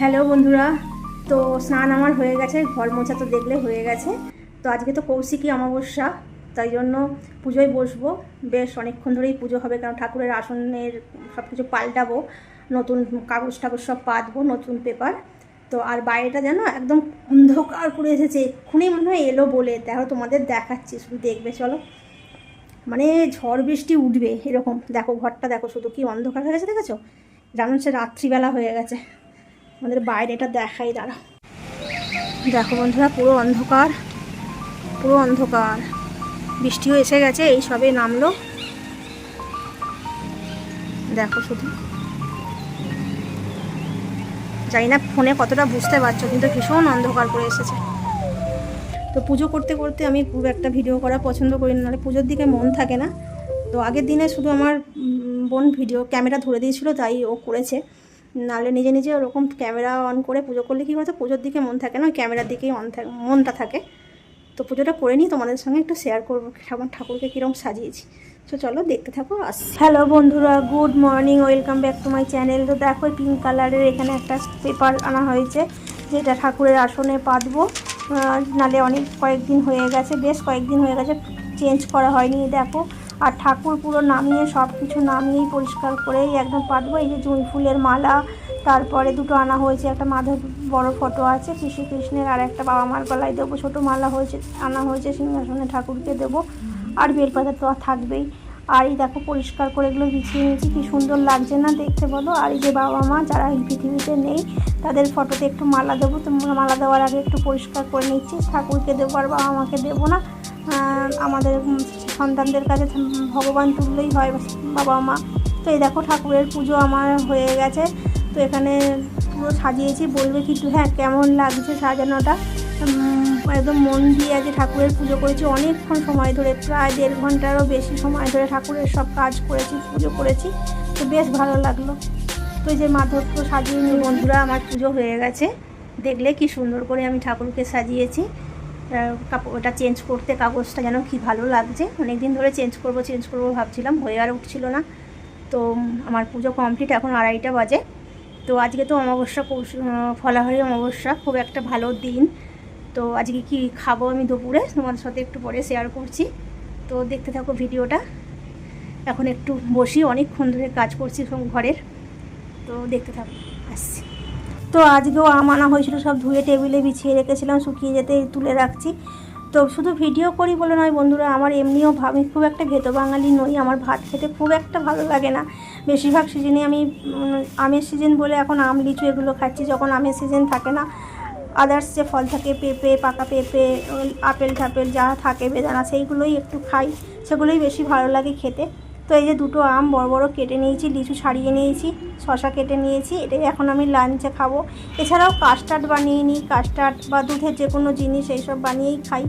Hello বন্ধুরা, তো স্নান আমার হয়ে গেছে, ঘর মোছা তো দেখলে হয়ে গেছে। তো আজকে তো কৌশিকী অমাবস্যা, তাই জন্য পুজোয় বসবো। বেশ অনেকক্ষণ ধরেই পুজো হবে, কারণ ঠাকুরের আসনের সব কিছু পাল্টাবো, নতুন কাগজ টাগজ সব পাতবো, নতুন পেপার। তো আর বাইরেটা যেন একদম অন্ধকার করে এসেছে, এক্ষুনি মনে হয় এলো বলে। দেখো তোমাদের দেখাচ্ছি, শুধু দেখবে চলো। মানে ঝড় বৃষ্টি উঠবে এরকম। দেখো ঘরটা দেখো, শুধু কি অন্ধকার হয়ে গেছে, দেখেছো? জানো হচ্ছে রাত্রিবেলা হয়ে গেছে। আমাদের বাইরেটা দেখাই, দাঁড়া। দেখো বন্ধুরা, পুরো অন্ধকার, পুরো অন্ধকার। বৃষ্টিও এসে গেছে, এই সবে নামলো। দেখো শুধু, জানি না ফোনে কতটা বুঝতে পারছো, কিন্তু ভীষণ অন্ধকার করে এসেছে। তো পুজো করতে করতে আমি খুব একটা ভিডিও করা পছন্দ করি না, নাহলে পুজোর দিকে মন থাকে না। তো আগের দিনে শুধু আমার বোন ভিডিও ক্যামেরা ধরে দিয়েছিল, তাই ও করেছে। নাহলে নিজে নিজে ওরকম ক্যামেরা অন করে পুজো করলে কী বলতো, পুজোর দিকে মন থাকে না, ওই ক্যামেরার দিকেই মনটা থাকে। তো পুজোটা করে নিই, তোমাদের সঙ্গে একটু শেয়ার করবো আমার ঠাকুরকে কীরকম সাজিয়েছি। তো চলো দেখতে থাকো। হ্যালো বন্ধুরা, good morning, welcome back to my channel. তো দেখো পিঙ্ক কালারের এখানে একটা পেপার আনা হয়েছে, যেটা ঠাকুরের আসনে পাতবো। নালে কয়েকদিন হয়ে গেছে, বেশ কয়েকদিন হয়ে গেছে, চেঞ্জ করা হয়নি। দেখো, আর ঠাকুর পুরো নামিয়ে, সব কিছু নামিয়েই পরিষ্কার করেই একদম পাতবো। এই যে জুঁই ফুলের মালা, তারপরে দুটো আনা হয়েছে, একটা মাধব বড় ফটো আছে কৃষ্ণের, আর একটা বাবা মার গলায় দেবো। ছোটো মালা হয়েছে, আনা হয়েছে সিংহাসনে ঠাকুরকে দেবো। আর বেলপাতা তো থাকবেই। আর এই দেখো পরিষ্কার করে এগুলো বিছিয়ে নিয়েছি, কি সুন্দর লাগছে না দেখতে বলো। আর এই যে বাবা মা যারা এই পৃথিবীতে নেই, তাদের ফটোতে একটু মালা দেবো। তো মালা দেওয়ার আগে একটু পরিষ্কার করে নিচ্ছি, ঠাকুরকে দেবো আর বাবা মাকে দেবো না। আমাদের সন্তানদের কাছে ভগবান তুললেই হয় বাবা মা। তো এই দেখো ঠাকুরের পুজো আমার হয়ে গেছে। তো এখানে পুরো সাজিয়েছি, বলবে কিন্তু হ্যাঁ কেমন লাগছে সাজানোটা। একদম মন দিয়ে আজকে ঠাকুরের পুজো করেছি, অনেকক্ষণ সময় ধরে, প্রায় 1.5 ঘন্টারও বেশি সময় ধরে ঠাকুরের সব কাজ করেছি, পুজো করেছি। তো বেশ ভালো লাগলো। তো এই যে মাধবকে সাজিয়ে নিয়ে বন্ধুরা, আমার পুজো হয়ে গেছে। দেখলে কি সুন্দর করে আমি ঠাকুরকে সাজিয়েছি। ওটা চেঞ্জ করতে কাগজটা যেন কি ভালো লাগছে, অনেক দিন ধরে চেঞ্জ করবো ভাবছিলাম, হয়ে আর উঠছিল না। তো আমার পুজো কমপ্লিট, এখন 2:30 বাজে। তো আজকে তো অমাবস্যা, ফলাহারি অমাবস্যা, খুব একটা ভালো দিন। তো আজকে কি খাবো আমি দুপুরে, তোমাদের সাথে একটু পরে শেয়ার করছি। তো দেখতে থাকো ভিডিওটা। এখন একটু বসি, অনেকক্ষণ ধরে কাজ করছি ঘরের। তো দেখতে থাকো, আসছি। তো আজকেও আম আনা হয়েছিল, সব ধুয়ে টেবিলে বিছিয়ে রেখেছিলাম, শুকিয়ে যেতে তুলে রাখছি। তো শুধু ভিডিও করি বলে নয় বন্ধুরা, আমার এমনিও আমি খুব একটা ভেতো বাঙালি নই, আমার ভাত খেতে খুব একটা ভালো লাগে না। বেশিরভাগ সিজনে আমি আমের সিজন বলে এখন আম লিচু এগুলো খাচ্ছি, যখন আমের সিজন থাকে না আদার্স যে ফল থাকে, পেঁপে, পাকা পেঁপে, আপেল টাপেল যা থাকে, বেদানা, সেইগুলোই একটু খাই, সেগুলোই বেশি ভালো লাগে খেতে। তো এই যে দুটো আম বড় বড় কেটে নিয়েছি, লিচু ছাড়িয়ে নিয়েছি, শশা কেটে নিয়েছি, এটাই এখন আমি লাঞ্চে খাবো। এছাড়াও কাস্টার্ড বানিয়ে নিই, কাস্টার্ড বা দুধের যে কোনো জিনিস এইসব বানিয়েই খাই।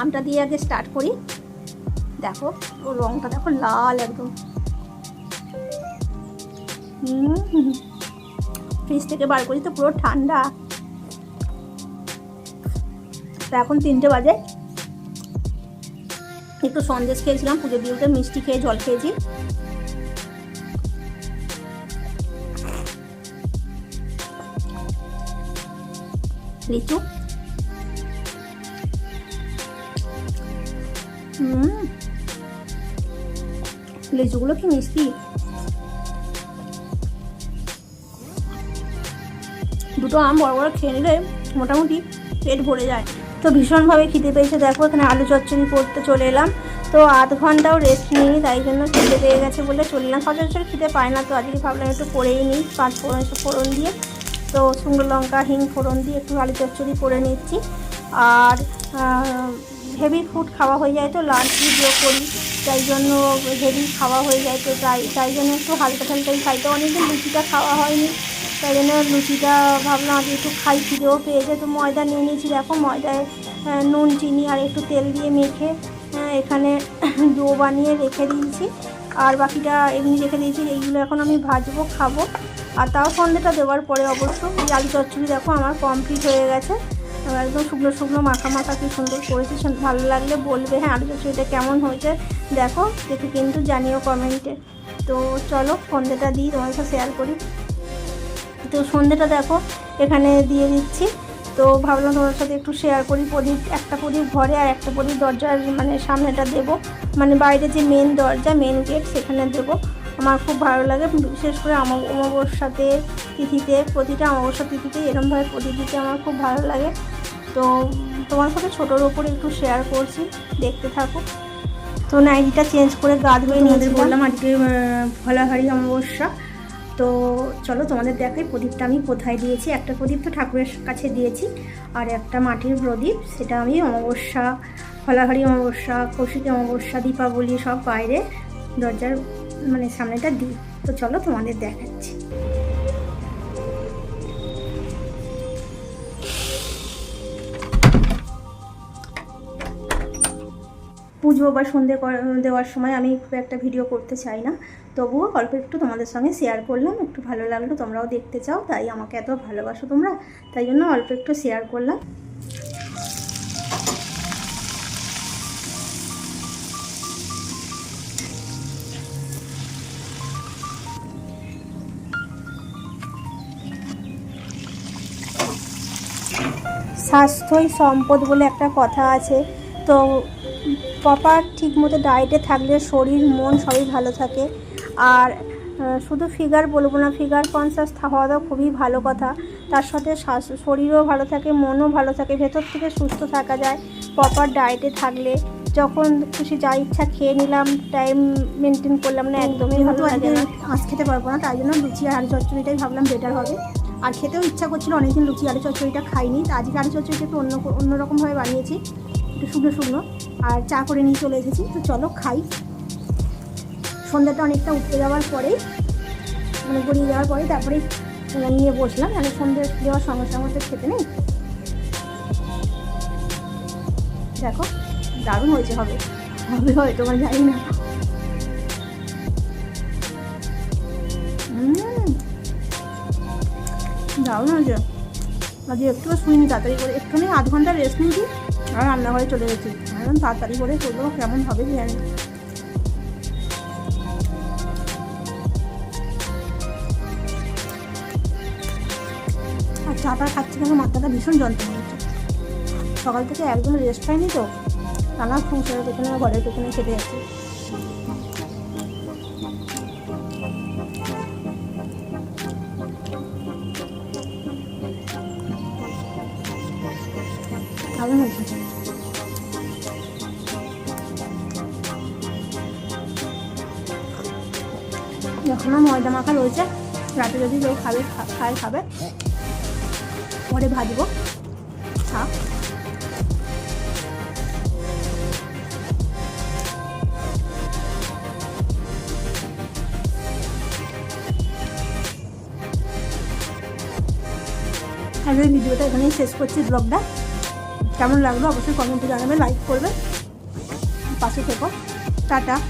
আমটা দিয়ে আগে স্টার্ট করি। দেখো ওর রঙটা দেখো, লাল একদম। ফ্রিজ থেকে বার করি তো পুরো ঠান্ডা। তো এখন 3টে বাজে, একটু সন্দেশ খেয়েছিলাম, পুজো দিয়ে উঠে মিষ্টি খেয়ে জল খেয়েছি। লিচু, লিচুগুলো কি মিষ্টি। দুটো আম বড় বড় খেয়ে নিলে মোটামুটি পেট ভরে যায়। তো ভীষণভাবে খিদে পেয়েছে। দেখো এখানে আলু চচ্চড়ি করতে চলে এলাম। তো 1/2 ঘন্টাও রেস্ট নিই, তাই জন্য খিদে পেয়ে গেছে বলে চলে এলাম। সচরাচর খিদে পায় না, তো আজকে ভাবলাম একটু করেই নিই, 5 ফোড়ন দিয়ে। তো শুকনো লঙ্কা হিং ফোড়ন দিয়ে একটু আলু চচ্চড়ি করে নিচ্ছি। আর হেভি ফুড খাওয়া হয়ে যায়, তো লাঞ্চ ভিডিও করি, তাই জন্য হেভি খাওয়া হয়ে যায়। তো তাই জন্য একটু হালকা ঠালকাই খাই। তো অনেকদিন লুচিটা খাওয়া হয়নি, তাই জন্য লুচিটা ভাবলাম আজ একটু খাই, খিদেও পেয়েছে। তো ময়দা নিয়ে নিয়েছি, দেখো ময়দায় নুন চিনি আর একটু তেল দিয়ে মেখে এখানে ডো বানিয়ে রেখে দিয়েছি। আর বাকিটা এমনি রেখে দিয়েছি। এইগুলো এখন আমি ভাজবো, খাবো। আর তাও সন্ধ্যেটা দেওয়ার পরে অবশ্য। এই আলু চচ্চড়ি দেখো আমার কমপ্লিট হয়ে গেছে, একদম শুকনো শুকনো মাখা মাখা, কি সুন্দর করেছি। ভালো লাগলে বলবে হ্যাঁ আলু চচ্চড়িটা কেমন হয়েছে, দেখো দেখে কিন্তু জানিও কমেন্টে। তো চলো সন্ধ্যেটা দিই, তোমার সাথে শেয়ার করি। তো সন্ধ্যেটা দেখো এখানে দিয়ে দিচ্ছি। তো ভাবলাম তোমার সাথে একটু শেয়ার করি। প্রদীপ, একটা প্রদীপ ঘরে আর একটা প্রদীপ দরজার মানে সামনেটা দেব, মানে বাইরে যে মেন দরজা, মেন গেট, সেখানে দেব। আমার খুব ভালো লাগে, বিশেষ করে অমাবস্যাতে তিথিতে, প্রতিটা অমাবস্যা তিথিতে এরমভাবে প্রদীপ দিতে আমার খুব ভালো লাগে। তো তোমার সাথে ছোটোর ওপরে একটু শেয়ার করছি, দেখতে থাকো। তো নাইটিটা চেঞ্জ করে গা ধুয়ে নিয়ে বললাম আজকে ফলাহারি অমাবস্যা। তো চলো তোমাদের দেখাই প্রদীপটা আমি কোথায় দিয়েছি। একটা প্রদীপ তো ঠাকুরের কাছে দিয়েছি, আর একটা মাটির প্রদীপ, সেটা আমি অমাবস্যা, ফলাহারি অমাবস্যা, কৌশিকী অমাবস্যা, দীপাবলি সব বাইরে দরজার মানে সামনেটা দিই। তো চলো তোমাদের দেখাচ্ছি। পুজো বা সন্ধে দেওয়ার সময় আমি খুব একটা ভিডিও করতে চাই না, তবুও অল্প একটু তোমাদের সঙ্গে শেয়ার করলাম। একটু ভালো লাগলো, তোমরাও দেখতে চাও, তাই আমাকে এত ভালোবাসো তোমরা, তাই জন্য অল্প একটু শেয়ার করলাম। স্বাস্থ্যই সম্পদ বলে একটা কথা আছে। তো প্রপার ঠিকমতো ডায়েটে থাকলে শরীর মন সবই ভালো থাকে। আর শুধু ফিগার বলবো না, ফিগার কনসাস হওয়াটাও খুবই ভালো কথা। তার সাথে শরীরও ভালো থাকে, মনও ভালো থাকে, ভেতর থেকে সুস্থ থাকা যায় প্রপার ডায়েটে থাকলে। যখন খুশি যা ইচ্ছা খেয়ে নিলাম, টাইম মেনটেন করলাম না, একদমই ভালো লাগে না। আজ খেতে পারবো না, তাই জন্য লুচি আর আলু চচ্চড়িটাই ভাবলাম বেটার হবে। আর খেতেও ইচ্ছা করছিল, অনেকদিন লুচি আলু চচ্চড়িটা খাইনি। তো আজকে আলু চচ্চড়িটা একটু অন্যরকমভাবে বানিয়েছি, একটু শুকনো শুকনো, আর চা করে নিয়ে চলে এসেছি। তো চলো খাই। সন্ধ্যাটা অনেকটা উঠতে যাওয়ার পরেই, মানে গড়িয়ে যাওয়ার পরেই তারপরেই নিয়ে বসলাম, মানে সন্ধ্যে দেওয়ার সঙ্গে সঙ্গে তো খেতে নেই। দেখো দারুণ হয়েছে, হবে হয়তো মানে জানি না। দারুণ হয়েছে। আজকে একটু শুইনি, তাড়াতাড়ি করে একটুখানি আধ ঘন্টা রেস্ট নিয়েছি আর রান্নাঘরে চলে গেছি। একদম তাড়াতাড়ি করে করবো, কেমন হবে জানি। আর চাটা খাচ্ছি কেন, মাথাটা ভীষণ যন্ত্রণা হচ্ছে। সকাল থেকে একদম রেস্ট পাইনি তো, টানা সংসারের পেছনে ঘরের পেছনে খেতে যাচ্ছি। দারুণ হয়েছে। এখনও ময়দা মাখা রয়েছে, রাতে যদি কেউ খাবে পরে ভাজবো। থাক। আর এই ভিডিওটা এখানেই শেষ করছি। ব্লগটা কেমন লাগলো অবশ্যই কমেন্টে জানাবে, লাইক করবে, পাশে থেকো। টাটা।